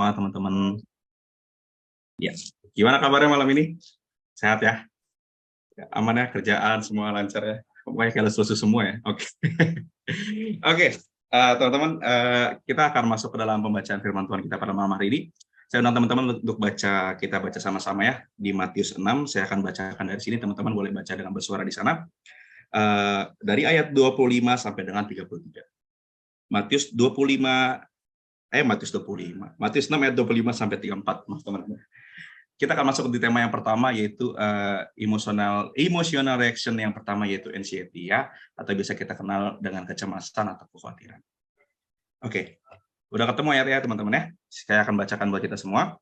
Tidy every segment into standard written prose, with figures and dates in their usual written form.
Semangat teman-teman. Ya, gimana kabarnya malam ini? Sehat ya? Aman ya, kerjaan semua lancar ya? Pokoknya kayak selesai semua ya? Oke. Oke, teman-teman, kita akan masuk ke dalam pembacaan firman Tuhan kita pada malam hari ini. Saya undang teman-teman untuk kita baca sama-sama ya. Di Matius 6, saya akan bacakan dari sini, teman-teman boleh baca dengan bersuara di sana. Dari ayat 25 sampai dengan 33. Matius 6 ayat 25 sampai 34, teman-teman. Kita akan masuk di tema yang pertama, yaitu emotional reaction yang pertama, yaitu anxiety ya, atau bisa kita kenal dengan kecemasan atau kekhawatiran. Oke, udah ketemu ya teman-teman ya? Saya akan bacakan buat kita semua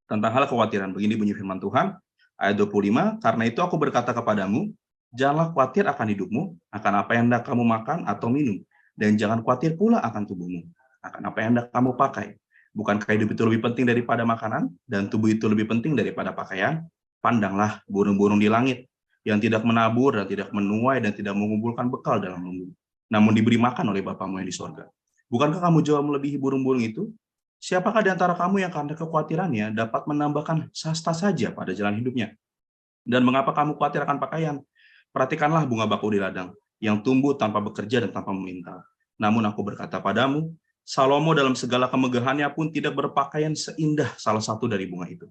tentang hal kekhawatiran. Begini bunyi firman Tuhan, ayat 25, karena itu aku berkata kepadamu, janganlah khawatir akan hidupmu, akan apa yang hendak kamu makan atau minum, dan jangan khawatir pula akan tubuhmu, akan apa yang hendak kamu pakai. Bukankah hidup itu lebih penting daripada makanan, dan tubuh itu lebih penting daripada pakaian? Pandanglah burung-burung di langit, yang tidak menabur dan tidak menuai dan tidak mengumpulkan bekal dalam lumbung, namun diberi makan oleh Bapamu yang di sorga. Bukankah kamu jauh melebihi burung-burung itu? Siapakah di antara kamu yang karena kekhawatirannya dapat menambahkan sasta saja pada jalan hidupnya? Dan mengapa kamu khawatir akan pakaian? Perhatikanlah bunga bakau di ladang, yang tumbuh tanpa bekerja dan tanpa meminta. Namun aku berkata padamu, Salomo dalam segala kemegahannya pun tidak berpakaian seindah salah satu dari bunga itu.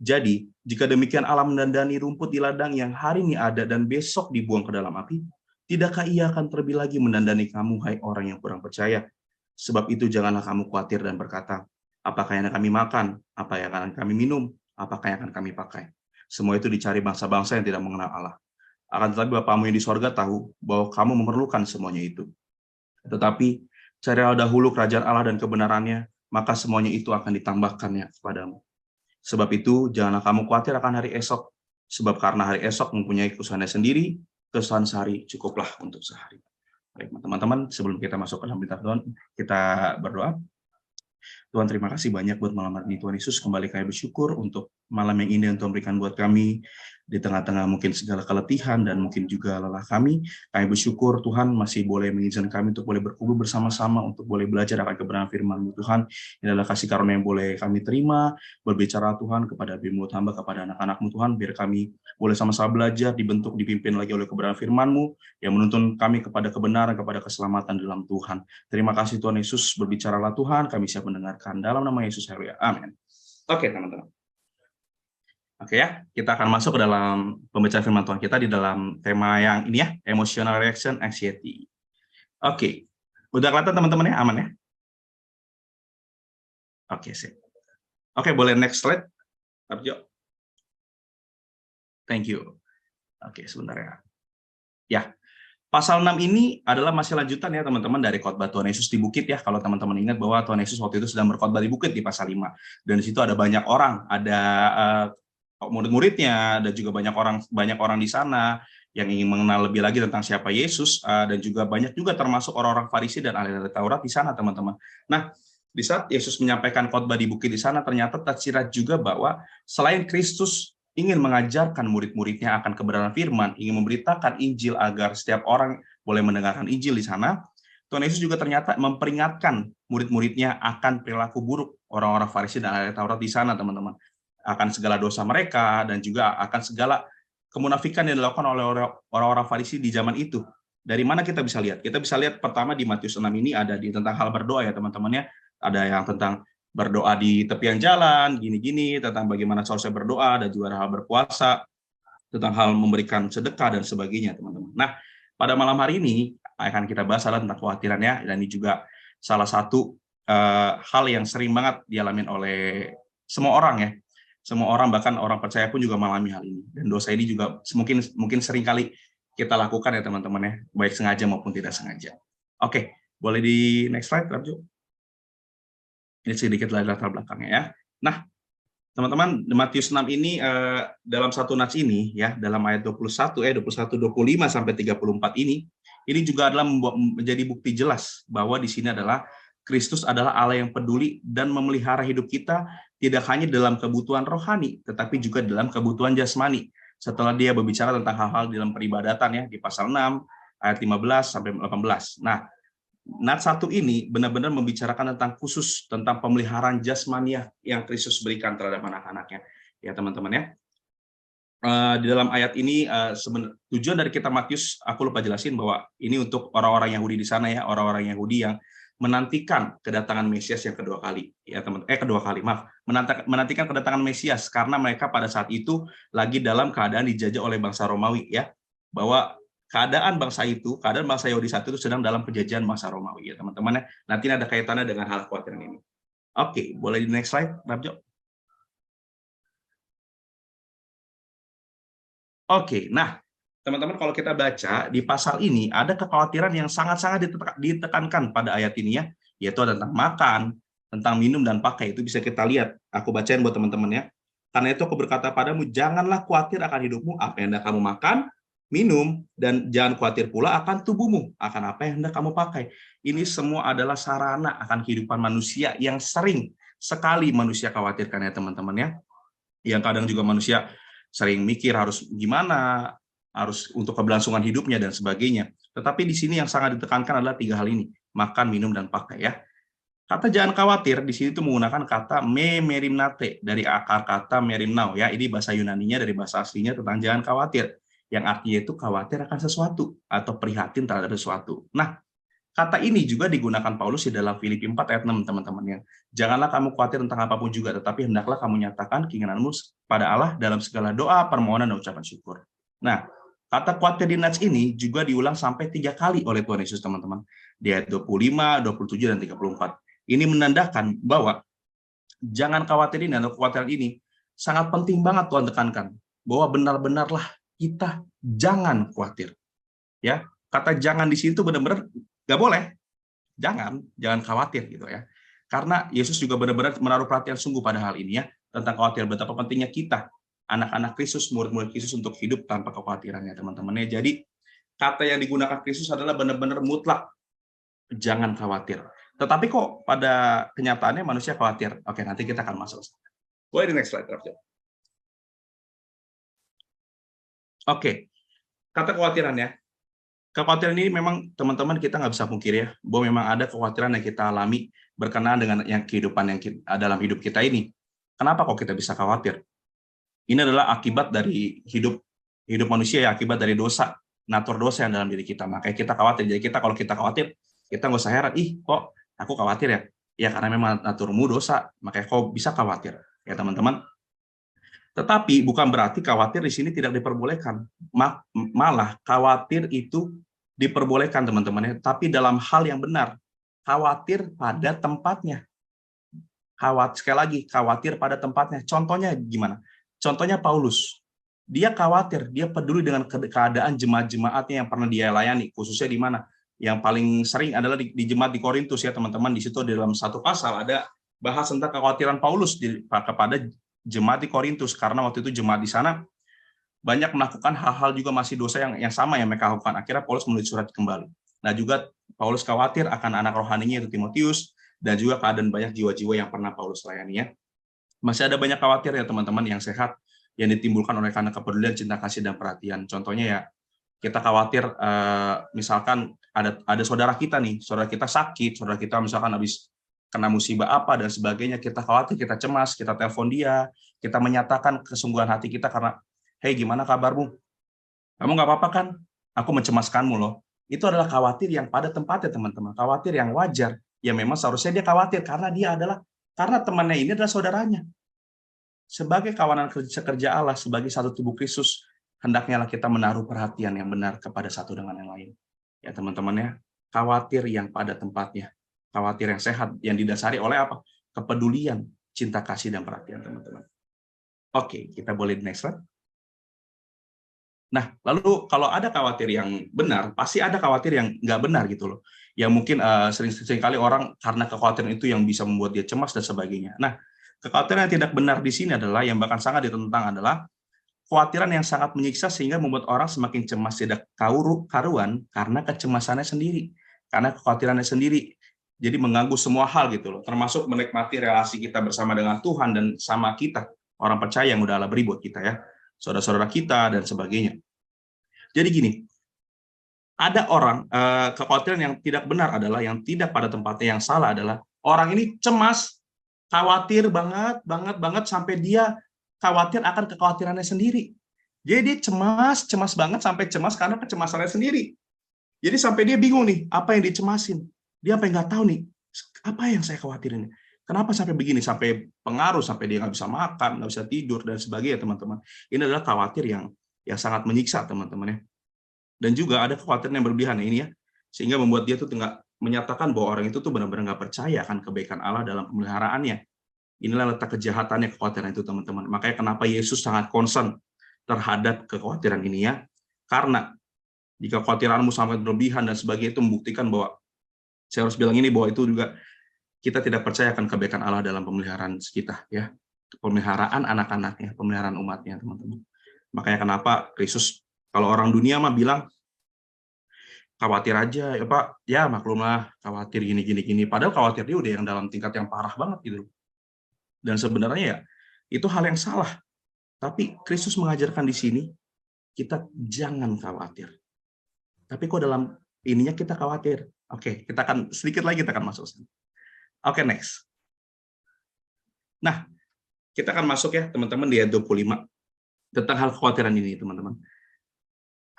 Jadi, jika demikian Allah mendandani rumput di ladang yang hari ini ada dan besok dibuang ke dalam api, tidakkah ia akan terlebih lagi mendandani kamu, hai orang yang kurang percaya? Sebab itu janganlah kamu khawatir dan berkata, apakah yang akan kami makan, apa yang akan kami minum, apakah yang akan kami pakai. Semua itu dicari bangsa-bangsa yang tidak mengenal Allah. Akan tetapi Bapamu yang di sorga tahu bahwa kamu memerlukan semuanya itu. Tetapi carilah dahulu kerajaan Allah dan kebenarannya, maka semuanya itu akan ditambahkannya kepadamu. Sebab itu, janganlah kamu khawatir akan hari esok, sebab karena hari esok mempunyai kesusahannya sendiri, kesusahan sehari cukuplah untuk sehari. Baik, teman-teman, sebelum kita masuk ke dalam berita Tuhan, kita berdoa. Tuhan, terima kasih banyak buat malam hari ini, Tuhan Yesus. Kembali kami bersyukur untuk malam yang indah yang Tuhan berikan buat kami, di tengah-tengah mungkin segala keletihan dan mungkin juga lelah kami. Kami bersyukur Tuhan masih boleh mengizinkan kami untuk boleh berkumpul bersama-sama, untuk boleh belajar akan kebenaran firman-Mu Tuhan. Ini adalah kasih karunia yang boleh kami terima, berbicara Tuhan kepada mulut hamba, kepada anak-anak-Mu Tuhan, biar kami boleh sama-sama belajar, dibentuk, dipimpin lagi oleh kebenaran firman-Mu, yang menuntun kami kepada kebenaran, kepada keselamatan dalam Tuhan. Terima kasih Tuhan Yesus, berbicaralah Tuhan, kami siap mendengarkan dalam nama Yesus, haleluya, amin. Oke teman-teman. Oke ya, kita akan masuk ke dalam pembacaan firman Tuhan kita di dalam tema yang ini ya, emotional reaction anxiety. Oke, udah kelihatan teman-teman ya, aman ya? Oke, sip. Oke, boleh next slide, Arjo. Thank you. Oke, sebentar ya. Ya, pasal 6 ini adalah masih lanjutan ya teman-teman dari khotbah Tuhan Yesus di bukit ya. Kalau teman-teman ingat bahwa Tuhan Yesus waktu itu sedang berkhotbah di bukit di pasal 5. Dan di situ ada banyak orang, ada murid-muridnya, dan juga banyak orang di sana yang ingin mengenal lebih lagi tentang siapa Yesus, dan juga banyak juga termasuk orang-orang Farisi dan ahli Taurat di sana, teman-teman. Nah, di saat Yesus menyampaikan khotbah di bukit di sana, ternyata tersirat juga bahwa selain Kristus ingin mengajarkan murid-muridnya akan kebenaran firman, ingin memberitakan Injil agar setiap orang boleh mendengarkan Injil di sana, Tuhan Yesus juga ternyata memperingatkan murid-muridnya akan perilaku buruk orang-orang Farisi dan ahli Taurat di sana, teman-teman. Akan segala dosa mereka dan juga akan segala kemunafikan yang dilakukan oleh orang-orang Farisi di zaman itu. Dari mana kita bisa lihat? Kita bisa lihat pertama di Matius 6 ini ada tentang hal berdoa ya teman-teman ya. Ada yang tentang berdoa di tepian jalan, gini-gini, tentang bagaimana seharusnya berdoa, dan juga hal berpuasa, tentang hal memberikan sedekah dan sebagainya, teman-teman. Nah, pada malam hari ini akan kita bahas tentang kekhawatiran ya, dan ini juga salah satu hal yang sering banget dialami oleh semua orang ya. Semua orang, bahkan orang percaya pun juga mengalami hal ini. Dan dosa ini juga mungkin sering kali kita lakukan ya teman-teman ya, baik sengaja maupun tidak sengaja. Oke, boleh di next slide, Raju. Ini sedikit latar belakangnya ya. Nah, teman-teman, Matius 6 ini dalam satu nats ini ya, dalam ayat 21 25 sampai 34 ini juga adalah menjadi bukti jelas bahwa di sini adalah Kristus adalah Allah yang peduli dan memelihara hidup kita tidak hanya dalam kebutuhan rohani, tetapi juga dalam kebutuhan jasmani. Setelah dia berbicara tentang hal-hal dalam peribadatan ya, di pasal 6 ayat 15 sampai 18. Nah, Nats 1 ini benar-benar membicarakan tentang khusus tentang pemeliharaan jasmania yang Kristus berikan terhadap anak-anaknya. Ya teman-teman ya. Di dalam ayat ini tujuan dari kitab Matius aku lupa jelasin bahwa ini untuk orang-orang Yahudi di sana ya, orang-orang Yahudi yang menantikan kedatangan Mesias yang kedua kali ya menantikan kedatangan Mesias karena mereka pada saat itu lagi dalam keadaan dijajah oleh bangsa Romawi ya, bahwa keadaan bangsa Yahudi saat itu sedang dalam penjajahan bangsa Romawi ya teman-teman ya. Nanti ada kaitannya dengan hal kekhawatiran ini. Oke, boleh di next slide, Rabjo. Oke, nah teman-teman kalau kita baca di pasal ini ada kekhawatiran yang sangat-sangat ditekankan pada ayat ini ya, yaitu tentang makan, tentang minum dan pakai. Itu bisa kita lihat. Aku bacain buat teman-teman ya. Karena itu aku berkata padamu, janganlah khawatir akan hidupmu, apa yang hendak kamu makan, minum, dan jangan khawatir pula akan tubuhmu, akan apa yang hendak kamu pakai. Ini semua adalah sarana akan kehidupan manusia yang sering sekali manusia khawatirkan ya teman-teman ya. Yang kadang juga manusia sering mikir harus gimana, harus untuk keberlangsungan hidupnya dan sebagainya. Tetapi di sini yang sangat ditekankan adalah 3 hal ini, makan, minum, dan pakai ya. Kata jangan khawatir di sini itu menggunakan kata me merimnate dari akar kata merimnau ya. Ini bahasa Yunaninya dari bahasa aslinya tentang jangan khawatir, yang artinya itu khawatir akan sesuatu atau prihatin terhadap sesuatu. Nah, kata ini juga digunakan Paulus di dalam Filipi 4 ayat 6, teman-teman ya. Janganlah kamu khawatir tentang apapun juga, tetapi hendaklah kamu nyatakan keinginanmu pada Allah dalam segala doa, permohonan, dan ucapan syukur. Nah, kata khawatir di Nats ini juga diulang sampai 3 kali oleh Tuhan Yesus, teman-teman. Di ayat 25, 27, dan 34. Ini menandakan bahwa jangan khawatir ini atau kekhawatiran ini sangat penting banget Tuhan tekankan. Bahwa benar-benarlah kita jangan khawatir. Ya, kata jangan di situ benar-benar nggak boleh, jangan khawatir gitu ya. Karena Yesus juga benar-benar menaruh perhatian sungguh pada hal ini ya, tentang khawatir, betapa pentingnya kita, anak-anak Kristus, murid-murid Kristus untuk hidup tanpa kekhawatirannya teman-teman ya. Jadi kata yang digunakan Kristus adalah benar-benar mutlak, jangan khawatir. Tetapi kok pada kenyataannya manusia khawatir. Oke, nanti kita akan masuk. Boleh di next slide. Oke, kata kekhawatiran ya. Kekhawatiran ini memang teman-teman kita nggak bisa pungkiri ya, bahwa memang ada kekhawatiran yang kita alami berkenaan dengan yang kehidupan yang dalam hidup kita ini. Kenapa kok kita bisa khawatir? Ini adalah akibat dari hidup manusia ya, akibat dari dosa, natur dosa yang dalam diri kita. Makanya kita khawatir. Jadi kita kalau kita khawatir, kita nggak usah heran, kok aku khawatir ya? Ya karena memang naturmu dosa, makanya kau bisa khawatir. Ya teman-teman. Tetapi bukan berarti khawatir di sini tidak diperbolehkan. Malah khawatir itu diperbolehkan teman-teman ya, tapi dalam hal yang benar. Khawatir pada tempatnya. Sekali lagi, khawatir pada tempatnya. Contohnya gimana? Contohnya Paulus. Dia khawatir, dia peduli dengan keadaan jemaat-jemaatnya yang pernah dia layani, khususnya di mana? Yang paling sering adalah di jemaat di Korintus ya teman-teman. Di situ di dalam satu pasal ada bahas tentang kekhawatiran Paulus kepada jemaat di Korintus, karena waktu itu jemaat di sana banyak melakukan hal-hal juga masih dosa yang sama yang mereka lakukan. Akhirnya Paulus menulis surat kembali. Nah juga Paulus khawatir akan anak rohaninya itu Timotius, dan juga keadaan banyak jiwa-jiwa yang pernah Paulus layani ya. Masih ada banyak khawatir ya teman-teman yang sehat yang ditimbulkan oleh karena kepedulian, cinta kasih, dan perhatian. Contohnya ya kita khawatir misalkan ada saudara kita nih, saudara kita sakit, saudara kita misalkan habis kena musibah apa dan sebagainya, kita khawatir, kita cemas, kita telepon dia, kita menyatakan kesungguhan hati kita karena, hey gimana kabarmu? Kamu nggak apa-apa kan? Aku mencemaskanmu loh. Itu adalah khawatir yang pada tempatnya teman-teman, khawatir yang wajar. Ya memang seharusnya dia khawatir karena temannya ini adalah saudaranya. Sebagai kawanan sekerja Allah, sebagai satu tubuh Kristus, hendaknya kita menaruh perhatian yang benar kepada satu dengan yang lain. Ya teman-teman ya, khawatir yang pada tempatnya. Khawatir yang sehat, yang didasari oleh apa? Kepedulian, cinta kasih, dan perhatian teman-teman. Oke, kita boleh di next slide. Nah, lalu kalau ada khawatir yang benar, pasti ada khawatir yang nggak benar gitu loh. Yang mungkin sering kali orang karena kekhawatiran itu yang bisa membuat dia cemas dan sebagainya. Nah, kekhawatiran yang tidak benar di sini adalah, yang bahkan sangat ditentang adalah kekhawatiran yang sangat menyiksa sehingga membuat orang semakin cemas tidak karuan karena kecemasannya sendiri, karena kekhawatirannya sendiri. Jadi mengganggu semua hal gitu loh, termasuk menikmati relasi kita bersama dengan Tuhan dan sama kita, orang percaya yang udah Allah beri buat kita ya, saudara-saudara kita dan sebagainya. Jadi gini, ada orang, kekhawatiran yang tidak benar adalah, yang tidak pada tempatnya, yang salah adalah orang ini cemas, khawatir banget, banget, banget, sampai dia khawatir akan kekhawatirannya sendiri. Jadi dia cemas, cemas banget, sampai cemas karena kecemasannya sendiri. Jadi sampai dia bingung nih, apa yang dicemasin. Dia sampai nggak tahu nih, apa yang saya khawatirin. Kenapa sampai begini, sampai pengaruh, sampai dia nggak bisa makan, nggak bisa tidur, dan sebagainya, teman-teman. Ini adalah khawatir yang sangat menyiksa, teman-teman ya. Dan juga ada kekhawatiran yang berlebihan ini ya, sehingga membuat dia tuh nggak menyatakan bahwa orang itu tuh benar-benar nggak percaya akan kebaikan Allah dalam pemeliharaannya. Inilah letak kejahatannya kekhawatiran itu, teman-teman. Makanya kenapa Yesus sangat concern terhadap kekhawatiran ini ya. Karena jika kekhawatiranmu sampai berlebihan dan sebagainya, itu membuktikan bahwa, saya harus bilang ini, bahwa itu juga kita tidak percaya akan kebaikan Allah dalam pemeliharaan kita ya. Pemeliharaan anak-anaknya, pemeliharaan umatnya, teman-teman. Makanya kenapa Kristus, kalau orang dunia mah bilang khawatir aja ya Pak, ya maklumlah khawatir gini, padahal khawatir dia udah yang dalam tingkat yang parah banget gitu. Dan sebenarnya ya itu hal yang salah. Tapi Kristus mengajarkan di sini kita jangan khawatir. Tapi kok dalam ininya kita khawatir. Oke, kita akan sedikit lagi kita akan masuk. Oke, next. Nah, kita akan masuk ya teman-teman di ayat 25 tentang hal kekhawatiran ini, teman-teman.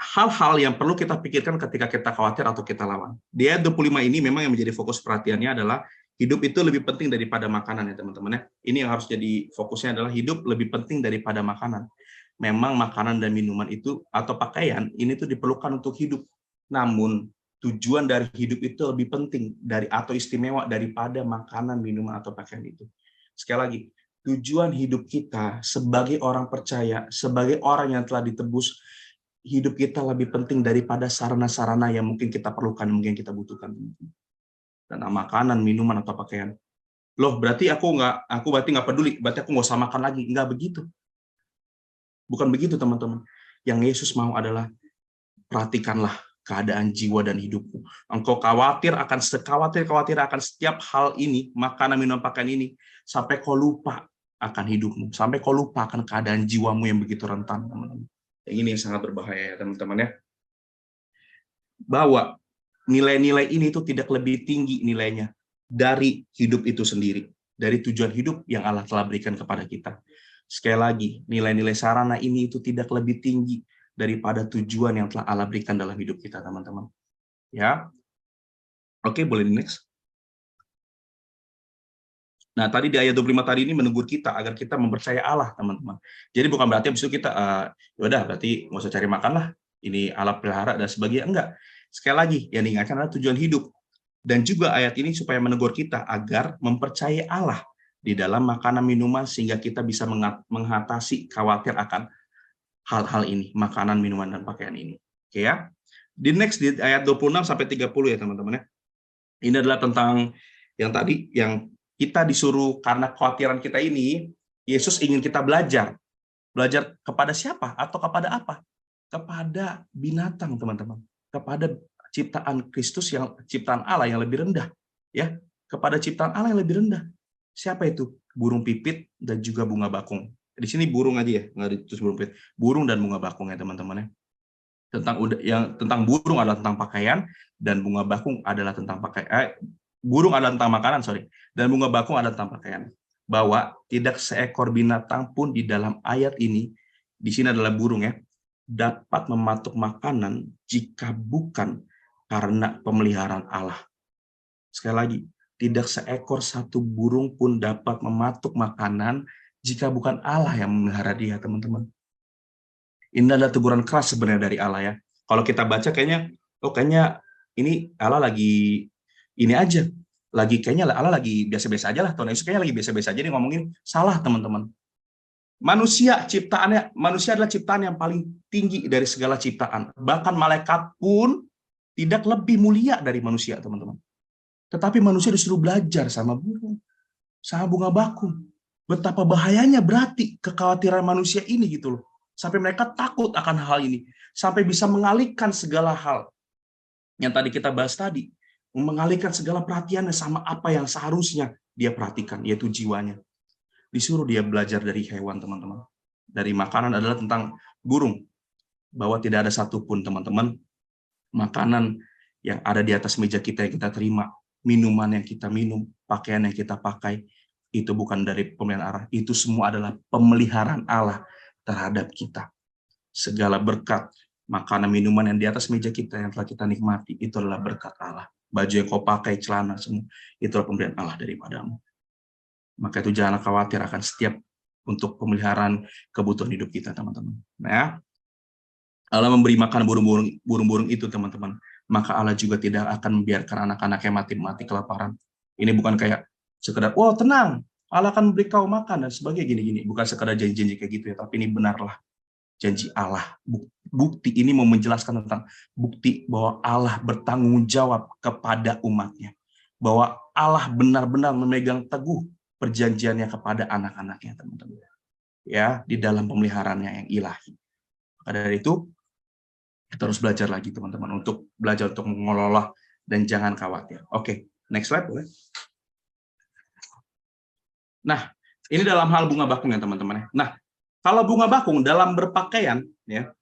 Hal-hal yang perlu kita pikirkan ketika kita khawatir atau kita lawan. Di ayat 25 ini memang yang menjadi fokus perhatiannya adalah hidup itu lebih penting daripada makanan ya teman-teman ya. Ini yang harus jadi fokusnya adalah hidup lebih penting daripada makanan. Memang makanan dan minuman itu atau pakaian ini tuh diperlukan untuk hidup. Namun tujuan dari hidup itu lebih penting dari atau istimewa daripada makanan, minuman atau pakaian itu. Sekali lagi, tujuan hidup kita sebagai orang percaya, sebagai orang yang telah ditebus, hidup kita lebih penting daripada sarana-sarana yang mungkin kita perlukan, mungkin kita butuhkan. Dan makanan, minuman atau pakaian. Loh, berarti aku berarti nggak peduli, berarti aku nggak usah makan lagi. Nggak begitu. Bukan begitu, teman-teman. Yang Yesus mau adalah perhatikanlah keadaan jiwa dan hidupmu. Engkau khawatir akan setiap hal ini, makanan, minuman, pakaian ini, sampai kau lupa akan hidupmu, sampai kau lupa akan keadaan jiwamu yang begitu rentan, teman-teman. Yang ini yang sangat berbahaya ya teman-teman ya. Bahwa nilai-nilai ini itu tidak lebih tinggi nilainya dari hidup itu sendiri, dari tujuan hidup yang Allah telah berikan kepada kita. Sekali lagi, nilai-nilai sarana ini itu tidak lebih tinggi daripada tujuan yang telah Allah berikan dalam hidup kita, teman-teman. Ya. Oke, boleh di next. Nah, tadi di ayat 25 tadi ini menegur kita agar kita mempercayai Allah, teman-teman. Jadi bukan berarti habis itu kita, ya udah berarti nggak usah cari makan lah, ini Allah pelihara dan sebagainya. Enggak. Sekali lagi, yang diingatkan adalah tujuan hidup. Dan juga ayat ini supaya menegur kita agar mempercayai Allah di dalam makanan minuman sehingga kita bisa mengatasi khawatir akan hal-hal ini, makanan, minuman, dan pakaian ini. Oke ya. Di next, di ayat 26 sampai 30 ya teman-teman ya. Ini adalah tentang yang tadi, yang kita disuruh karena kekhawatiran kita ini, Yesus ingin kita belajar. Belajar kepada siapa atau kepada apa? Kepada binatang, teman-teman. Kepada ciptaan Kristus, yang ciptaan Allah yang lebih rendah. Ya, kepada ciptaan Allah yang lebih rendah. Siapa itu? Burung pipit dan juga bunga bakung. Di sini burung aja ya, nggak ditulis burung pipit. Burung dan bunga bakung ya teman-teman ya. Tentang burung adalah tentang pakaian, dan bunga bakung adalah tentang burung adalah tentang makanan, dan bunga bakung adalah tentang pakaian. Bahwa tidak seekor binatang pun di dalam ayat ini, di sini adalah burung ya, dapat mematuk makanan jika bukan karena pemeliharaan Allah. Sekali lagi, tidak seekor satu burung pun dapat mematuk makanan jika bukan Allah yang memelihara dia, teman-teman. Ini adalah teguran keras sebenarnya dari Allah ya. Kalau kita baca kayaknya ini Allah lagi ini aja. Kayaknya Allah lagi biasa-biasa aja lah. Tuhan Yesus kayaknya lagi biasa-biasa aja nih ngomongin. Salah, teman-teman. Manusia adalah ciptaan yang paling tinggi dari segala ciptaan. Bahkan malaikat pun tidak lebih mulia dari manusia, teman-teman. Tetapi manusia disuruh belajar sama burung, sama bunga bakung. Betapa bahayanya berarti kekhawatiran manusia ini gitu loh. Sampai mereka takut akan hal ini. Sampai bisa mengalihkan segala hal yang tadi kita bahas tadi. Mengalihkan segala perhatiannya sama apa yang seharusnya dia perhatikan, yaitu jiwanya. Disuruh dia belajar dari hewan, teman-teman. Dari makanan adalah tentang burung. Bahwa tidak ada satupun, teman-teman, makanan yang ada di atas meja kita yang kita terima, minuman yang kita minum, pakaian yang kita pakai, itu bukan dari pemeliharaan Allah. Itu semua adalah pemeliharaan Allah terhadap kita. Segala berkat, makanan, minuman yang di atas meja kita yang telah kita nikmati, itu adalah berkat Allah. Baju yang kau pakai, celana, semua, itu adalah pemberian Allah daripadamu. Maka itu jangan khawatir akan setiap untuk pemeliharaan kebutuhan hidup kita, teman-teman. Nah, Allah memberi makan burung-burung itu, teman-teman. Maka Allah juga tidak akan membiarkan anak-anaknya mati kelaparan. Ini bukan kayak sekedar, wow tenang, Allah akan memberi kau makan dan sebagainya gini-gini. Bukan sekedar janji-janji kayak gitu ya, tapi ini benarlah janji Allah. Bukti ini mau menjelaskan tentang bukti bahwa Allah bertanggung jawab kepada umatnya. Bahwa Allah benar-benar memegang teguh perjanjiannya kepada anak-anaknya, teman-teman. Ya, di dalam pemeliharaannya yang ilahi. Maka dari itu, kita harus belajar lagi, teman-teman, untuk belajar untuk mengelola dan jangan khawatir. Oke, next slide boleh. Nah, ini dalam hal bunga bakung ya, teman-teman. Nah, kalau bunga bakung dalam berpakaian, ya,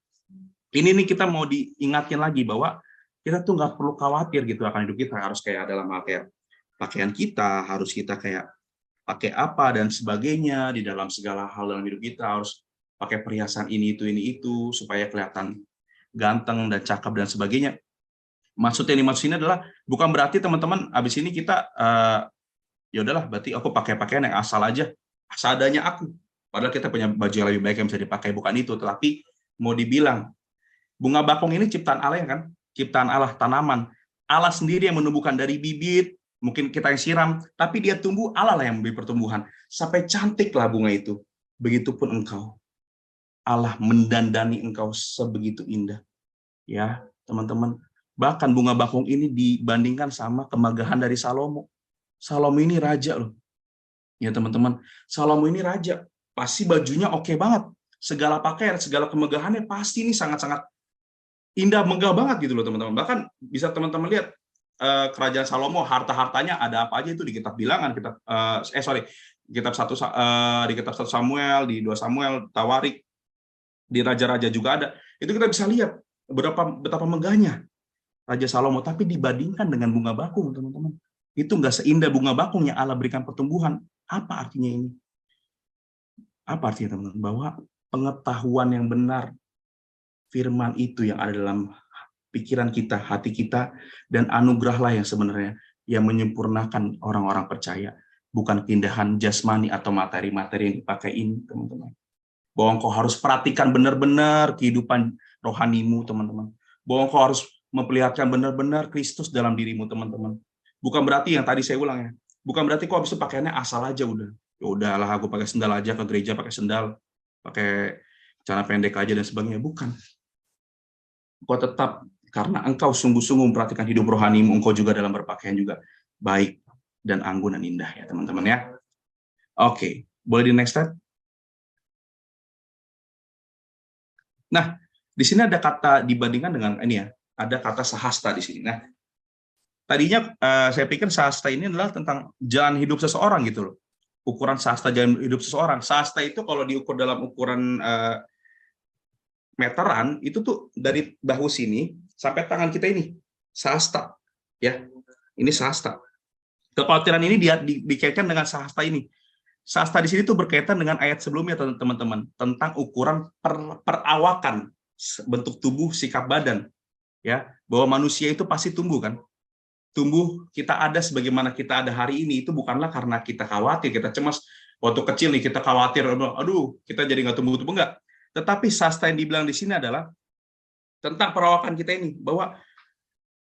ini nih kita mau diingatkan lagi bahwa kita tuh nggak perlu khawatir gitu akan hidup kita. Harus kayak dalam hal kayak pakaian kita, harus kita kayak pakai apa dan sebagainya di dalam segala hal dalam hidup kita, harus pakai perhiasan ini itu supaya kelihatan ganteng dan cakep dan sebagainya. Maksudnya ini adalah bukan berarti teman-teman abis ini kita ya udahlah berarti aku pakai pakaian yang asal aja, seadanya aku. Padahal kita punya baju yang lebih baik yang bisa dipakai, bukan itu. Tetapi mau dibilang bunga bakung ini ciptaan Allah kan, ciptaan Allah, tanaman. Allah sendiri yang menumbuhkan dari bibit, mungkin kita yang siram, tapi dia tumbuh, Allah lah yang memberi pertumbuhan. Sampai cantiklah bunga itu. Begitupun engkau. Allah mendandani engkau sebegitu indah. Ya, teman-teman. Bahkan bunga bakung ini dibandingkan sama kemegahan dari Salomo. Salomo ini raja loh. Ya, teman-teman. Salomo ini raja. Pasti bajunya oke banget. Segala pakaian, segala kemegahannya pasti ini sangat-sangat indah, megah banget gitu loh, teman-teman. Bahkan bisa teman-teman lihat kerajaan Salomo, harta-hartanya ada apa aja itu di kitab Bilangan, kitab 1 di kitab 1 Samuel, di 2 Samuel, Tawarik, di raja-raja juga ada. Itu kita bisa lihat betapa megahnya Raja Salomo, tapi dibandingkan dengan bunga bakung, teman-teman, itu nggak seindah bunga bakung yang Allah berikan pertumbuhan. Apa artinya ini? Apa artinya, teman-teman? Bahwa pengetahuan yang benar, firman itu yang ada dalam pikiran kita, hati kita, dan anugerahlah yang sebenarnya yang menyempurnakan orang-orang percaya, bukan keindahan jasmani atau materi-materi yang dipakai ini, teman-teman. Bahwa engkau harus perhatikan benar-benar kehidupan rohanimu, teman-teman. Bahwa engkau harus memperlihatkan benar-benar Kristus dalam dirimu, teman-teman. Bukan berarti yang tadi saya ulang ya. Bukan berarti kok habis itu pakaiannya asal aja udah. Ya udahlah aku pakai sendal aja ke gereja, pakai sendal, pakai celana pendek aja dan sebagainya. Bukan. Kau tetap karena engkau sungguh-sungguh memperhatikan hidup rohanimu, engkau juga dalam berpakaian juga baik dan anggun dan indah ya, teman-teman ya. Oke, boleh di next slide. Nah, di sini ada kata dibandingkan dengan ini ya, ada kata sahasta di sini. Nah, tadinya saya pikir sahasta ini adalah tentang jalan hidup seseorang gitu loh. Ukuran sahasta jalan hidup seseorang. Sahasta itu kalau diukur dalam ukuran meteran, itu tuh dari bahu sini sampai tangan kita ini. Sahasta. Ya, ini sahasta. Kekhawatiran ini dikaitkan dengan sahasta ini. Sahasta di sini tuh berkaitan dengan ayat sebelumnya, teman-teman, tentang ukuran perawakan, bentuk tubuh, sikap badan. Ya, bahwa manusia itu pasti tumbuh kan, tumbuh, kita ada sebagaimana kita ada hari ini itu bukanlah karena kita khawatir, kita cemas waktu kecil nih kita khawatir, aduh kita jadi nggak tumbuh-tumbuh, enggak. Tetapi sasta yang dibilang di sini adalah tentang perawakan kita ini, bahwa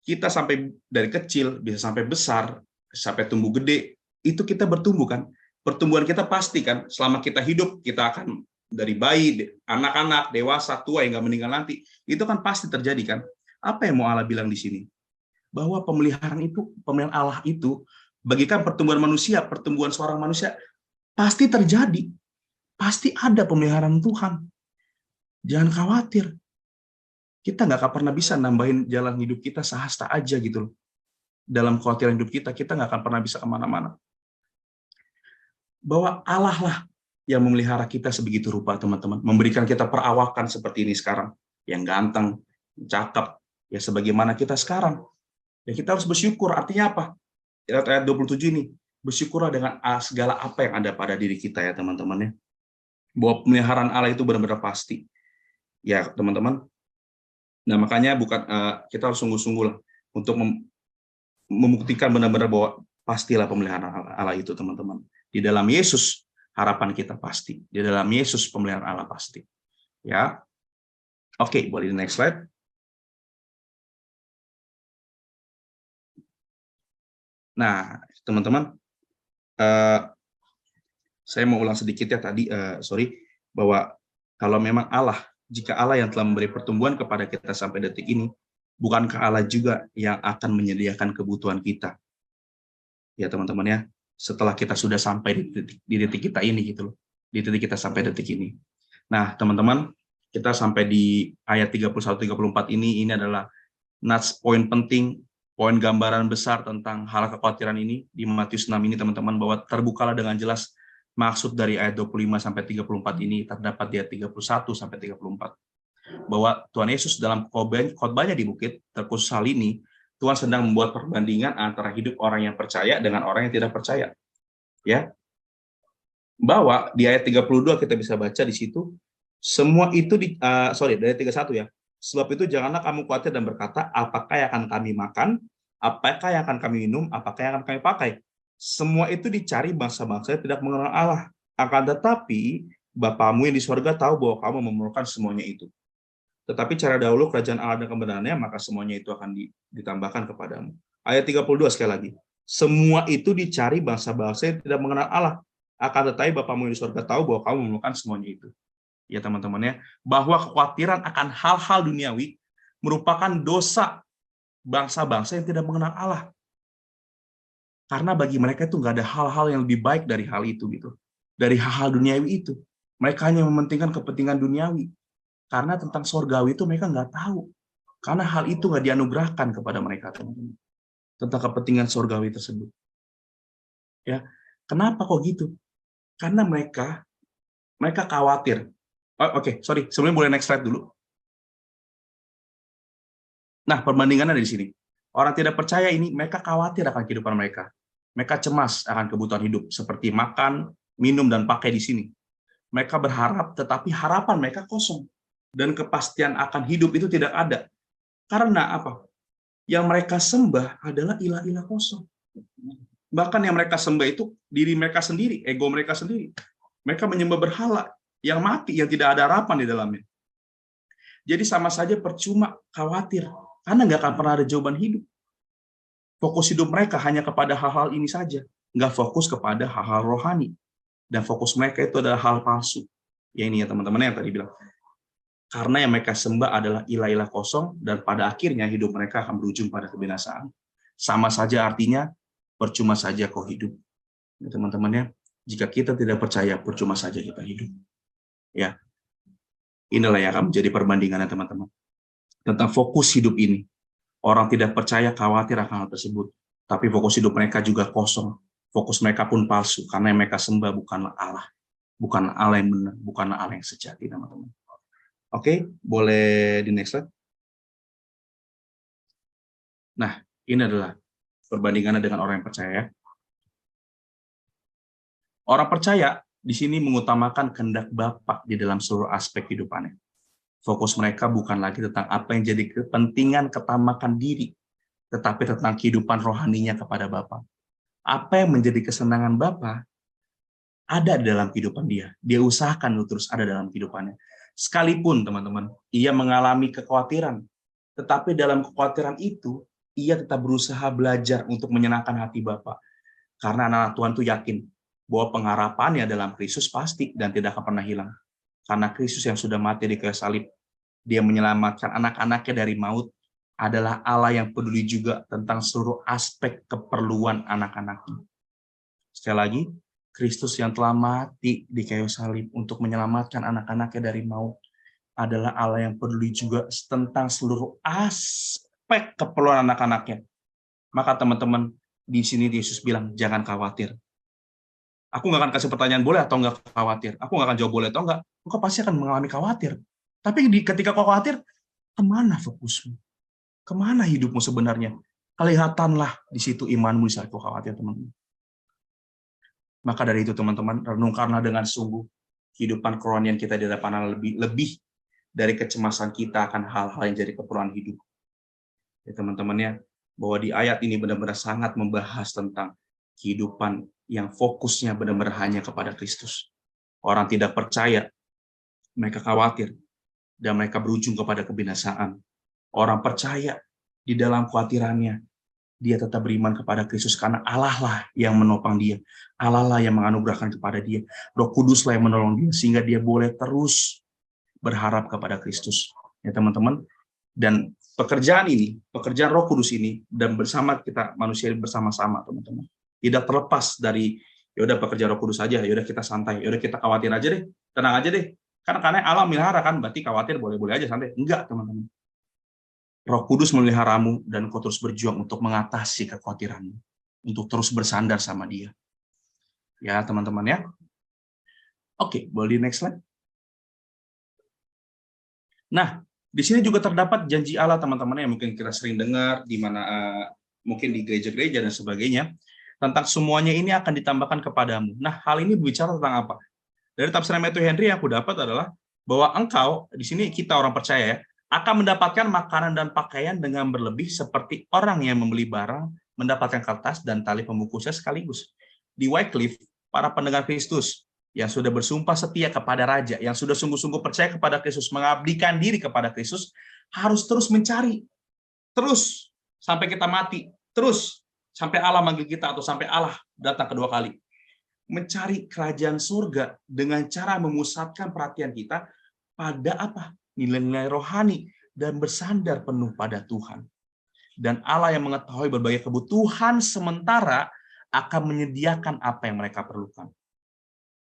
kita sampai dari kecil bisa sampai besar, sampai tumbuh gede, itu kita bertumbuh kan, pertumbuhan kita pasti kan, selama kita hidup kita akan dari bayi, anak-anak, dewasa, tua yang nggak meninggal nanti, itu kan pasti terjadi kan. Apa yang mau Allah bilang di sini? Bahwa pemeliharaan Allah itu, bagikan pertumbuhan manusia, pertumbuhan seorang manusia, pasti terjadi. Pasti ada pemeliharaan Tuhan. Jangan khawatir. Kita nggak akan pernah bisa nambahin jalan hidup kita sahasta aja gitu loh. Dalam kekhawatiran hidup kita nggak akan pernah bisa kemana-mana. Bahwa Allah lah yang memelihara kita sebegitu rupa, teman-teman. Memberikan kita perawakan seperti ini sekarang. Yang ganteng, cakep, Ya sebagaimana kita sekarang. Ya kita harus bersyukur. Artinya apa? Ayat 27 ini, bersyukurlah dengan segala apa yang ada pada diri kita ya teman-teman ya. Bahwa pemeliharaan Allah itu benar-benar pasti. Ya teman-teman. Nah makanya kita harus sungguh-sungguh lah untuk membuktikan benar-benar bahwa pastilah pemeliharaan Allah itu teman-teman. Di dalam Yesus harapan kita pasti. Di dalam Yesus pemeliharaan Allah pasti. Ya. Oke, boleh di next slide. Nah, teman-teman, saya mau ulang sedikit ya tadi, bahwa kalau memang jika Allah yang telah memberi pertumbuhan kepada kita sampai detik ini, bukankah Allah juga yang akan menyediakan kebutuhan kita? Ya teman-teman ya, setelah kita sudah sampai di detik kita ini gitu loh, di titik kita sampai detik ini. Nah teman-teman, kita sampai di ayat 31-34 ini adalah poin penting, poin gambaran besar tentang hal kekhawatiran ini di Matius 6 ini teman-teman, bahwa terbukalah dengan jelas maksud dari ayat 25-34 ini terdapat di ayat 31-34. Bahwa Tuhan Yesus dalam khotbahnya di bukit, terkhusus hal ini, Tuhan sedang membuat perbandingan antara hidup orang yang percaya dengan orang yang tidak percaya. Ya. Bahwa di ayat 32 kita bisa baca di situ, semua itu dari 31 ya. Sebab itu janganlah kamu khawatir dan berkata, apakah yang akan kami makan, apakah yang akan kami minum, apakah yang akan kami pakai. Semua itu dicari bangsa-bangsa yang tidak mengenal Allah. Akan tetapi, Bapamu yang di surga tahu bahwa kamu memerlukan semuanya itu. Tetapi cara dahulu kerajaan Allah dan kebenarannya, maka semuanya itu akan ditambahkan kepadamu. Ayat 32 sekali lagi. Semua itu dicari bangsa-bangsa yang tidak mengenal Allah. Akan tetapi Bapamu yang di surga tahu bahwa kamu memerlukan semuanya itu. Ya teman-teman ya, bahwa kekhawatiran akan hal-hal duniawi merupakan dosa bangsa-bangsa yang tidak mengenal Allah. Karena bagi mereka itu nggak ada hal-hal yang lebih baik dari hal itu gitu. Dari hal-hal duniawi itu. Mereka hanya mementingkan kepentingan duniawi. Karena tentang sorgawi itu mereka nggak tahu. Karena hal itu nggak dianugerahkan kepada mereka, teman-teman. Tentang kepentingan sorgawi tersebut. Ya, kenapa kok gitu? Karena mereka khawatir. Oke, sorry. Sebelumnya boleh next slide dulu. Nah, perbandingannya di sini. Orang tidak percaya ini, mereka khawatir akan kehidupan mereka. Mereka cemas akan kebutuhan hidup, seperti makan, minum, dan pakai di sini. Mereka berharap, tetapi harapan mereka kosong. Dan kepastian akan hidup itu tidak ada. Karena apa? Yang mereka sembah adalah ilah-ilah kosong. Bahkan yang mereka sembah itu diri mereka sendiri, ego mereka sendiri. Mereka menyembah berhala yang mati, yang tidak ada harapan di dalamnya. Jadi sama saja percuma khawatir, karena nggak akan pernah ada jawaban hidup. Fokus hidup mereka hanya kepada hal-hal ini saja, nggak fokus kepada hal-hal rohani. Dan fokus mereka itu adalah hal palsu. Ya ini ya teman-teman yang tadi bilang. Karena yang mereka sembah adalah ilah-ilah kosong, dan pada akhirnya hidup mereka akan berujung pada kebinasaan. Sama saja artinya, percuma saja kau hidup. Ya, teman-temannya, jika kita tidak percaya, percuma saja kita hidup. Ya, inilah yang akan menjadi perbandingannya teman-teman. Tentang fokus hidup ini. Orang tidak percaya, khawatir akan hal tersebut. Tapi fokus hidup mereka juga kosong. Fokus mereka pun palsu, karena yang mereka sembah bukanlah Allah. Bukan Allah yang benar, bukanlah Allah yang sejati, teman-teman. Oke, boleh di next slide. Nah, ini adalah perbandingannya dengan orang yang percaya. Orang percaya di sini mengutamakan kehendak Bapa di dalam seluruh aspek kehidupannya. Fokus mereka bukan lagi tentang apa yang jadi kepentingan ketamakan diri, tetapi tentang kehidupan rohaninya kepada Bapa. Apa yang menjadi kesenangan Bapa ada di dalam kehidupan dia. Dia usahakan terus ada dalam kehidupannya. Sekalipun teman-teman, ia mengalami kekhawatiran, tetapi dalam kekhawatiran itu, ia tetap berusaha belajar untuk menyenangkan hati Bapa. Karena anak Tuhan itu yakin bahwa pengharapannya dalam Kristus pasti dan tidak akan pernah hilang. Karena Kristus yang sudah mati di kayu salib, dia menyelamatkan anak-anaknya dari maut, adalah Allah yang peduli juga tentang seluruh aspek keperluan anak-anaknya. Sekali lagi, Kristus yang telah mati di kayu salib untuk menyelamatkan anak-anaknya dari maut adalah Allah yang peduli juga tentang seluruh aspek keperluan anak-anaknya. Maka teman-teman, di sini Yesus bilang, jangan khawatir. Aku nggak akan kasih pertanyaan boleh atau nggak khawatir. Aku nggak akan jawab boleh atau nggak. Engkau pasti akan mengalami khawatir. Tapi ketika kau khawatir, kemana fokusmu? Kemana hidupmu sebenarnya? Kelihatanlah di situ imanmu di saat kau khawatir, teman-teman. Maka dari itu, teman-teman, renungkanlah dengan sungguh kehidupan kerohanian kita di hadapan Allah lebih dari kecemasan kita akan hal-hal yang jadi keperluan hidup. Ya, teman-teman ya, bahwa di ayat ini benar-benar sangat membahas tentang kehidupan yang fokusnya benar-benar hanya kepada Kristus. Orang tidak percaya, mereka khawatir, dan mereka berujung kepada kebinasaan. Orang percaya di dalam kekhawatirannya, dia tetap beriman kepada Kristus karena Allah lah yang menopang dia. Allah lah yang menganugerahkan kepada dia. Roh Kudus lah yang menolong dia sehingga dia boleh terus berharap kepada Kristus. Ya teman-teman. Dan pekerjaan ini, pekerjaan Roh Kudus ini dan bersama kita manusia bersama-sama, teman-teman. Tidak terlepas dari yaudah pekerjaan Roh Kudus aja, yaudah kita santai, yaudah kita khawatir aja deh, tenang aja deh. Karena Allah melihara kan, berarti khawatir boleh-boleh aja santai. Enggak, teman-teman. Roh Kudus memeliharamu dan kau terus berjuang untuk mengatasi kekhawatiranmu, untuk terus bersandar sama Dia. Ya, teman-teman ya. Oke, boleh di next slide. Nah, di sini juga terdapat janji Allah, teman-teman, yang mungkin kita sering dengar di mana mungkin di gereja-gereja dan sebagainya, tentang semuanya ini akan ditambahkan kepadamu. Nah, hal ini berbicara tentang apa? Dari tafsiran Matthew Henry yang aku dapat adalah bahwa engkau, di sini kita orang percaya ya, akan mendapatkan makanan dan pakaian dengan berlebih seperti orang yang membeli barang, mendapatkan kertas dan tali pembungkusnya sekaligus. Di Wycliffe, para pendengar Kristus yang sudah bersumpah setia kepada Raja, yang sudah sungguh-sungguh percaya kepada Kristus, mengabdikan diri kepada Kristus, harus terus mencari, terus sampai kita mati, terus sampai Allah manggil kita atau sampai Allah datang kedua kali. Mencari kerajaan surga dengan cara memusatkan perhatian kita pada apa? Nilai-nilai rohani dan bersandar penuh pada Tuhan. Dan Allah yang mengetahui berbagai kebutuhan sementara akan menyediakan apa yang mereka perlukan.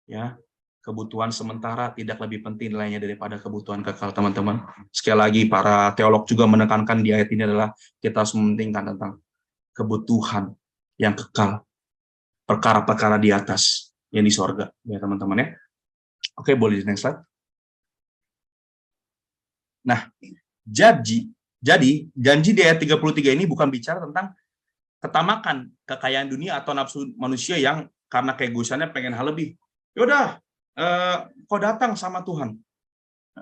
Ya, kebutuhan sementara tidak lebih penting nilainya daripada kebutuhan kekal, teman-teman. Sekali lagi, para teolog juga menekankan di ayat ini adalah kita harus mementingkan tentang kebutuhan yang kekal, perkara-perkara di atas yang di sorga, ya teman-teman ya. Oke, boleh di next slide. Nah, jadi janji di ayat 33 ini bukan bicara tentang ketamakan, kekayaan dunia atau nafsu manusia yang karena keegoisannya pengen hal lebih. Yaudah, kau datang sama Tuhan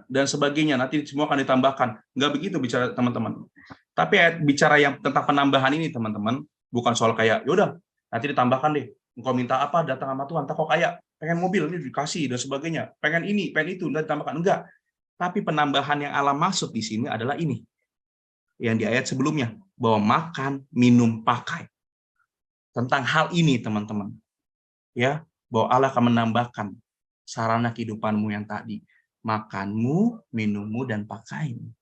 dan sebagainya, nanti semua akan ditambahkan. Nggak begitu bicara, teman-teman. Tapi ayat bicara yang tentang penambahan ini, teman-teman, bukan soal kayak, yaudah, nanti ditambahkan deh. Engkau minta apa, datang sama Tuhan. Tak kau kayak pengen mobil, ini dikasih dan sebagainya. Pengen ini, pengen itu, dan ditambahkan. Enggak. Tapi penambahan yang Allah maksud di sini adalah ini. Yang di ayat sebelumnya, bahwa makan, minum, pakai. Tentang hal ini, teman-teman. Ya, bahwa Allah akan menambahkan sarana kehidupanmu yang tadi. Makanmu, minummu, dan pakaimu.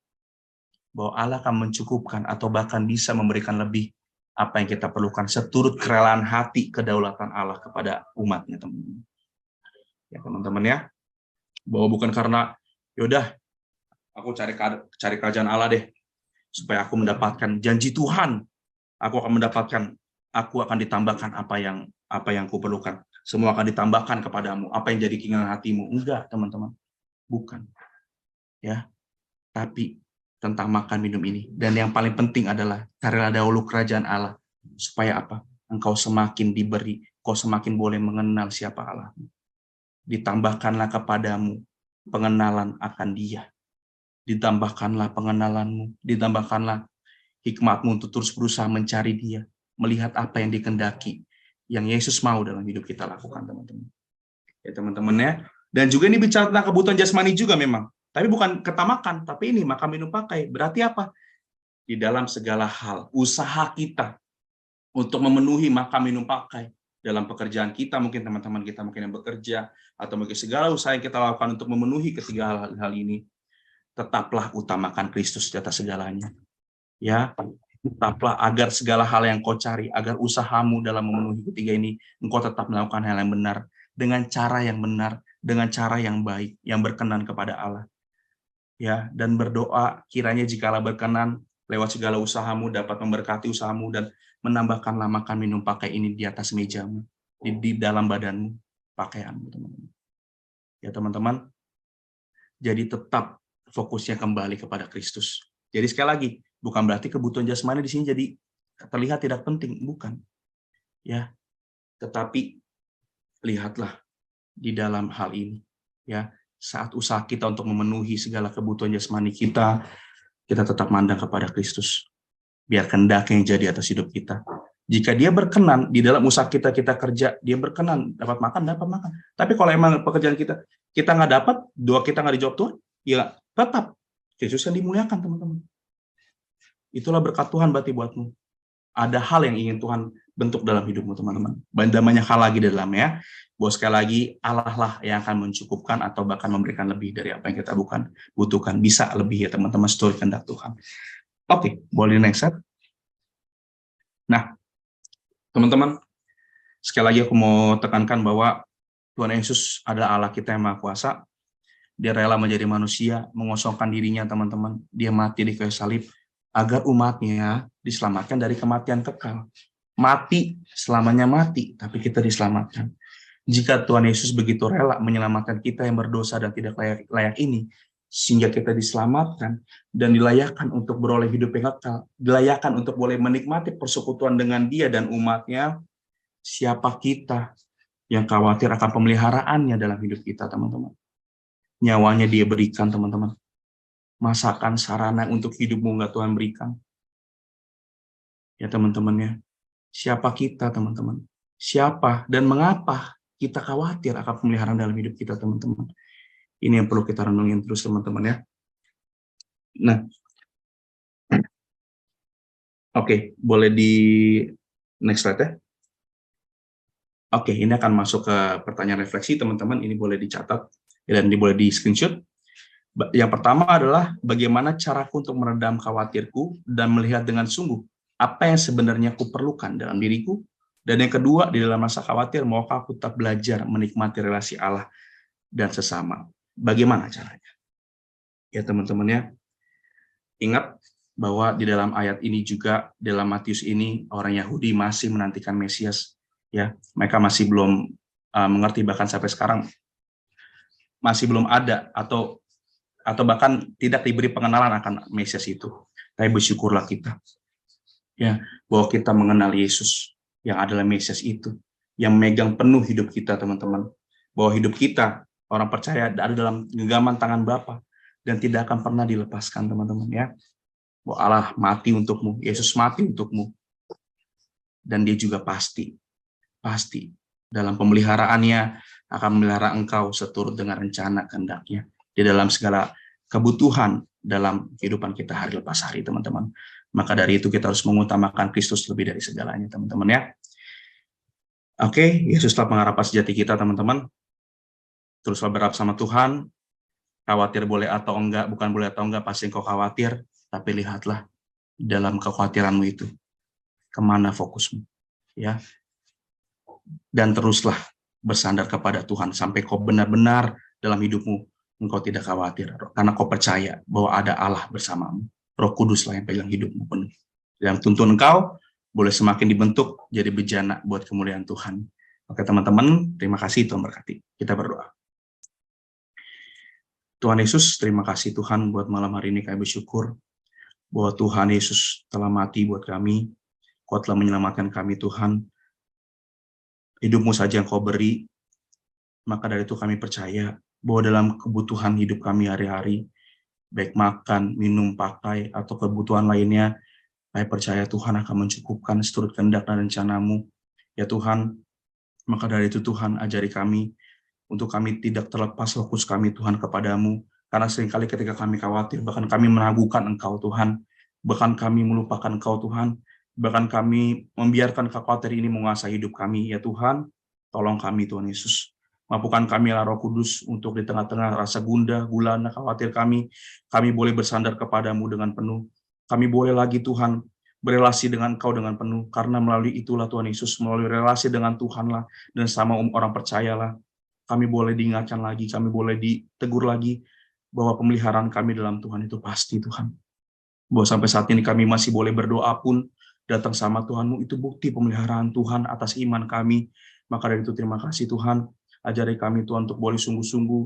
Bahwa Allah akan mencukupkan atau bahkan bisa memberikan lebih apa yang kita perlukan seturut kerelaan hati kedaulatan Allah kepada umatnya, teman-teman. Ya, teman-teman ya. Bahwa bukan karena yaudah aku cari kerajaan Allah deh supaya aku mendapatkan janji Tuhan, aku akan ditambahkan apa yang aku perlukan, semua akan ditambahkan kepadamu, apa yang jadi keinginan hatimu. Enggak, teman-teman, bukan ya, tapi tentang makan minum ini. Dan yang paling penting adalah carilah dahulu kerajaan Allah, supaya apa? Engkau semakin diberi, kau semakin boleh mengenal siapa Allah. Ditambahkanlah kepadamu pengenalan akan Dia. Ditambahkanlah pengenalanmu, ditambahkanlah hikmatmu untuk terus berusaha mencari Dia, melihat apa yang dikehendaki, yang Yesus mau dalam hidup kita lakukan, teman-teman. Ya, teman-teman ya. Dan juga ini bicara tentang kebutuhan jasmani juga memang. Tapi bukan ketamakan, tapi ini makan minum pakai. Berarti apa? Di dalam segala hal, usaha kita untuk memenuhi makan minum pakai dalam pekerjaan kita, mungkin teman-teman kita mungkin yang bekerja, atau mungkin segala usaha yang kita lakukan untuk memenuhi ketiga hal ini, tetaplah utamakan Kristus di atas segalanya. Ya, tetaplah agar segala hal yang kau cari, agar usahamu dalam memenuhi ketiga ini, engkau tetap melakukan hal yang benar, dengan cara yang benar, dengan cara yang baik, yang berkenan kepada Allah. Ya, dan berdoa kiranya jika Allah berkenan lewat segala usahamu dapat memberkati usahamu dan menambahkanlah makan minum pakai ini di atas mejamu, di dalam badanmu, pakaianmu, teman-teman. Ya, teman-teman. Jadi tetap fokusnya kembali kepada Kristus. Jadi sekali lagi, Bukan berarti kebutuhan jasmani di sini jadi terlihat tidak penting, bukan. Ya, tetapi lihatlah di dalam hal ini, ya, saat usaha kita untuk memenuhi segala kebutuhan jasmani kita tetap mandang kepada Kristus. Biar kehendaknya yang jadi atas hidup kita. Jika dia berkenan di dalam usaha kita kerja, dia berkenan dapat makan. Tapi kalau emang pekerjaan kita nggak dapat, doa kita nggak dijawab Tuhan, ya tetap Yesus yang dimuliakan, teman-teman. Itulah berkat Tuhan berarti buatmu. Ada hal yang ingin Tuhan bentuk dalam hidupmu, teman-teman. Banyak hal lagi di dalamnya. Bahwa sekali lagi Allah lah yang akan mencukupkan atau bahkan memberikan lebih dari apa yang kita butuhkan. Bisa lebih ya teman-teman, seturut kehendak Tuhan. Oke, boleh next slide. Nah, teman-teman, sekali lagi aku mau tekankan bahwa Tuhan Yesus adalah Allah kita yang Maha Kuasa. Dia rela menjadi manusia, mengosongkan dirinya, teman-teman. Dia mati di kayu salib agar umatnya diselamatkan dari kematian kekal. Mati, selamanya mati, tapi kita diselamatkan. Jika Tuhan Yesus begitu rela menyelamatkan kita yang berdosa dan tidak layak ini, sehingga kita diselamatkan dan dilayakkan untuk beroleh hidup yang kekal, dilayakkan untuk boleh menikmati persekutuan dengan Dia dan umatnya, siapa kita yang khawatir akan pemeliharaannya dalam hidup kita, teman-teman? Nyawanya Dia berikan, teman-teman. Masakan sarana untuk hidupmu nggak Tuhan berikan? Ya, teman-teman ya. Siapa kita, teman-teman? Siapa dan mengapa kita khawatir akan pemeliharaan dalam hidup kita, teman-teman? Ini yang perlu kita renungin terus, teman-teman ya. Nah, oke, boleh di next slide ya. Oke, ini akan masuk ke pertanyaan refleksi, teman-teman. Ini boleh dicatat dan boleh di screenshot. Yang pertama adalah bagaimana caraku untuk meredam khawatirku dan melihat dengan sungguh apa yang sebenarnya kuperlukan dalam diriku. Dan yang kedua, di dalam rasa khawatir, maukah aku tetap belajar menikmati relasi Allah dan sesama. Bagaimana caranya? Ya teman-teman ya, ingat bahwa di dalam ayat ini juga, dalam Matius ini, orang Yahudi masih menantikan Mesias. Ya, mereka masih belum mengerti, bahkan sampai sekarang masih belum ada atau bahkan tidak diberi pengenalan akan Mesias itu. Tapi bersyukurlah kita, ya, bahwa kita mengenal Yesus yang adalah Mesias itu, yang megang penuh hidup kita, teman-teman. Bahwa hidup kita, orang percaya, ada dalam genggaman tangan Bapa dan tidak akan pernah dilepaskan, teman-teman ya. Bahwa Allah mati untukmu, Yesus mati untukmu, dan Dia juga pasti dalam pemeliharaannya akan memelihara engkau seturut dengan rencana kehendak-Nya di dalam segala kebutuhan dalam kehidupan kita hari lepas hari, teman-teman. Maka dari itu kita harus mengutamakan Kristus lebih dari segalanya, teman-teman ya. Oke, Yesuslah pengharapan sejati kita, teman-teman. Teruslah berharap sama Tuhan. Khawatir boleh atau enggak, bukan boleh atau enggak, pasti engkau khawatir, tapi lihatlah dalam kekhawatiranmu itu kemana fokusmu, ya. Dan teruslah bersandar kepada Tuhan sampai kau benar-benar dalam hidupmu engkau tidak khawatir, karena kau percaya bahwa ada Allah bersamamu. Roh Kuduslah yang pegang hidupmu penuh. Yang tuntun engkau boleh semakin dibentuk jadi bejana buat kemuliaan Tuhan. Oke teman-teman, terima kasih, Tuhan berkati. Kita berdoa. Tuhan Yesus, terima kasih Tuhan buat malam hari ini. Kami bersyukur bahwa Tuhan Yesus telah mati buat kami. Kau telah menyelamatkan kami, Tuhan. Hidupmu saja yang kau beri. Maka dari itu kami percaya bahwa dalam kebutuhan hidup kami hari-hari, baik makan, minum, pakai, atau kebutuhan lainnya, kami percaya Tuhan akan mencukupkan seturut kehendak dan rencana-Mu. Ya Tuhan, maka dari itu Tuhan ajari kami untuk kami tidak terlepas fokus kami Tuhan kepadamu, karena seringkali ketika kami khawatir, bahkan kami meragukan Engkau Tuhan, bahkan kami melupakan Engkau Tuhan, bahkan kami membiarkan kekhawatiran ini menguasai hidup kami. Ya Tuhan, tolong kami Tuhan Yesus, mampukan kami Roh Kudus untuk di tengah-tengah rasa gundah, gulana, khawatir kami boleh bersandar kepadamu dengan penuh. Kami boleh lagi Tuhan berelasi dengan Engkau dengan penuh, karena melalui itulah Tuhan Yesus, melalui relasi dengan Tuhanlah dan sama orang percayalah, kami boleh diingatkan lagi, kami boleh ditegur lagi, bahwa pemeliharaan kami dalam Tuhan itu pasti, Tuhan. Bahwa sampai saat ini kami masih boleh berdoa pun, datang sama Tuhan-Mu, itu bukti pemeliharaan Tuhan atas iman kami. Maka dari itu terima kasih Tuhan, ajari kami Tuhan untuk boleh sungguh-sungguh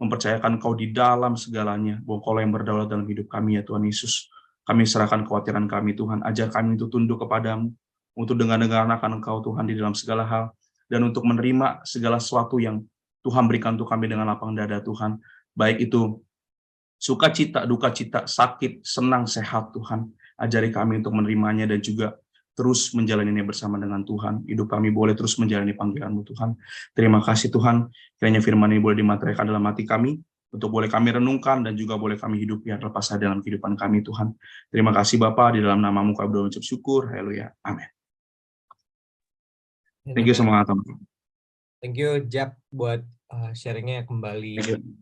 mempercayakan Kau di dalam segalanya, bahwa Kau yang berdaulat dalam hidup kami ya Tuhan Yesus. Kami serahkan kekhawatiran kami, Tuhan. Ajar kami untuk tunduk kepadamu, untuk dengar-dengar akan Engkau, Tuhan, di dalam segala hal, dan untuk menerima segala sesuatu yang Tuhan berikan untuk kami dengan lapang dada, Tuhan. Baik itu sukacita, duka cita, sakit, senang, sehat, Tuhan. Ajari kami untuk menerimanya dan juga terus menjalaninya bersama dengan Tuhan. Hidup kami boleh terus menjalani panggilan-Mu, Tuhan. Terima kasih, Tuhan. Kiranya firman ini boleh dimateraikan dalam hati kami, untuk boleh kami renungkan dan juga boleh kami hidup yang terlepas dalam kehidupan kami, Tuhan. Terima kasih, Bapa, di dalam nama-Mu kami berdoa mengucap syukur. Haleluya. Amin. Thank you semua, teman-teman. Thank you, Jap, buat sharingnya kembali. Thank you.